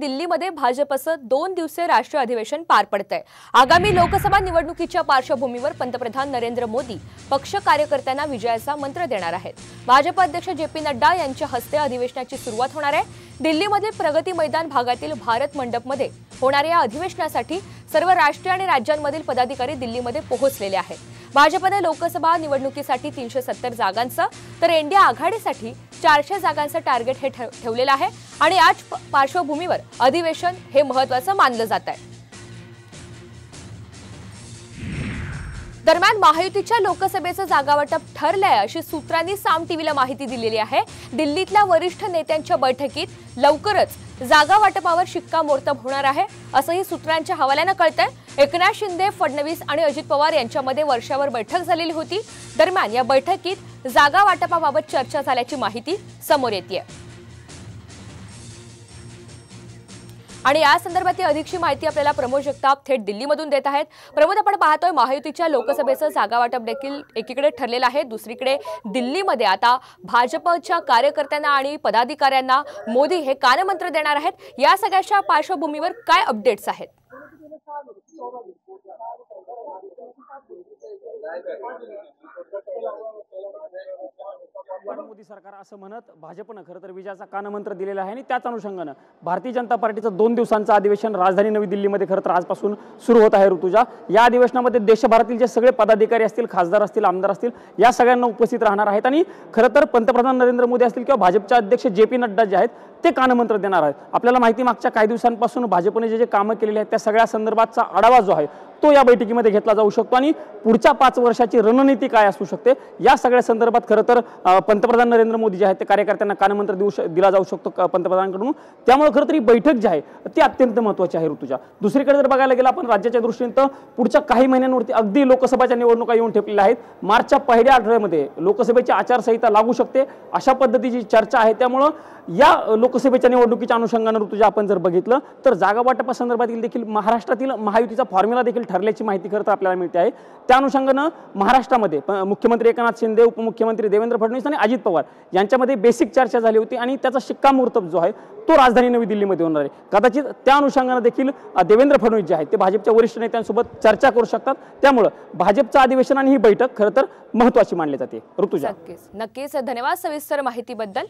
दिल्लीमध्ये भाजपचं 2 दिवसीय राष्ट्रीय अधिवेशन पार पडतंय। आगामी लोकसभा निवडणुकीच्या पार्श्वभूमीवर पंतप्रधान नरेंद्र मोदी पक्ष कार्यकर्त्यांना विजयाचा मंत्र देणार आहेत। भाजप अध्यक्ष जे.पी. नड्डा यांच्या हस्ते अधिवेशनाची सुरुवात होणार आहे। दिल्लीमध्ये प्रगती मैदान भागातील भारत मंडपमध्ये होणाऱ्या या अधिवेशनासाठी सर्व राष्ट्रीय आणि राज्यांमधील पदाधिकारी दिल्लीमध्ये पोहोचलेले आहेत। भाजपने लोकसभा निवडणुकीसाठी 370 जागांचं तर इंडिया आघाडीसाठी 400 जागांचं टार्गेट हे ठेवलेलं आहे आणि आज पार्श्वभूमीवर अधिवेशन हे महत्त्वाचं मानलं जात आहे। दरम्यान महायुतीच्या लोकसभेचं जागावाटप ठरलंय अशी सूत्रांनी साम टीव्हीला माहिती दिलेली आहे। दिल्लीतल्या वरिष्ठ नेत्यांच्या बैठकीत लवकरच जागा वाटपावर शिक्कामोर्तब होणार आहे असंही सूत्रांच्या हवाल्यानं कळतंय। एकनाथ शिंदे, फडणवीस आणि अजित पवार यांच्यामध्ये वर्षावर बैठक झालेली होती। दरम्यान या बैठकीत जागा वाटपाबाबत चर्चा झाल्याची माहिती समोर येतेय आणि या संदर्भात अधिकची माहिती आपल्याला प्रमोद जगताप थेट दिल्लीमधून देत आहेत। प्रमोद, आपण पाहतोय महायुतीच्या लोकसभेचं जागा वाटप देखील एकीकडे ठरलेलं आहे, दुसरीकडे दिल्लीमध्ये आता भाजपच्या कार्यकर्त्यांना आणि पदाधिकाऱ्यांना मोदी हे कानमंत्र देणार आहेत। या सगळ्याच्या पार्श्वभूमीवर काय अपडेट्स आहेत? मोदी सरकार असं म्हणत भाजपनं खरं तर विजयाचा कानमंत्र दिलेला आहे आणि त्याच अनुषंगानं भारतीय जनता पार्टीचं 2 दिवसांचं अधिवेशन राजधानी नवी दिल्लीमध्ये खरं तर आजपासून सुरू होत आहे। ऋतुजा, या अधिवेशनामध्ये देशभरातील जे सगळे पदाधिकारी असतील, खासदार असतील, आमदार असतील, या सगळ्यांना उपस्थित राहणार आहेत आणि खरं तर पंतप्रधान नरेंद्र मोदी असतील किंवा भाजपचे अध्यक्ष जे.पी. नड्डा जे आहेत ते कानमंत्र देणार आहेत। आपल्याला माहिती, मागच्या काही दिवसांपासून भाजपने जे कामं केलेली आहेत त्या सगळ्या संदर्भातचा आढावा जो आहे तो या बैठकीमध्ये घेतला जाऊ शकतो आणि पुढच्या 5 वर्षाची रणनीती काय असू शकते या सगळ्या संदर्भात खरं तर पंतप्रधान नरेंद्र मोदी जे आहेत ते कार्यकर्त्यांना कानमंत्र दिला जाऊ शकतो पंतप्रधानांकडून। त्यामुळे खरं तर ही बैठक जी आहे ती अत्यंत महत्त्वाची आहे। ऋतुजा, दुसरीकडे जर बघायला गेलं आपण राज्याच्या दृष्टीने तर पुढच्या काही महिन्यांवरती अगदी लोकसभेच्या निवडणुका येऊन ठेपलेल्या आहेत। मार्चच्या पहिल्या आठवड्यामध्ये लोकसभेची आचारसंहिता लागू शकते अशा पद्धतीची चर्चा आहे। त्यामुळे या लोकसभेच्या निवडणुकीच्या अनुषंगाने ऋतुजा आपण जर बघितलं तर जागा वाटपासंदर्भातील देखील महाराष्ट्रातील महायुतीचा फॉर्म्युला देखील ठरल्याची माहिती खरं तर आपल्याला मिळते आहे। त्या अनुषंगाने महाराष्ट्रामध्ये मुख्यमंत्री एकनाथ शिंदे, उपमुख्यमंत्री देवेंद्र फडणवीस आणि अजित पवार यांच्यामध्ये बेसिक चर्चा झाली होती आणि त्याचा शिक्कामोर्तब जो आहे तो राजधानी नवी दिल्लीमध्ये होणार आहे। कदाचित त्या अनुषंगाने देखील देवेंद्र फडणवीस जे आहेत ते भाजपच्या वरिष्ठ नेत्यांसोबत चर्चा करू शकतात। त्यामुळे भाजपचं अधिवेशन आणि ही बैठक खरं तर महत्त्वाची मानली जाते। ऋतुजा, नक्कीच धन्यवाद सविस्तर माहितीबद्दल।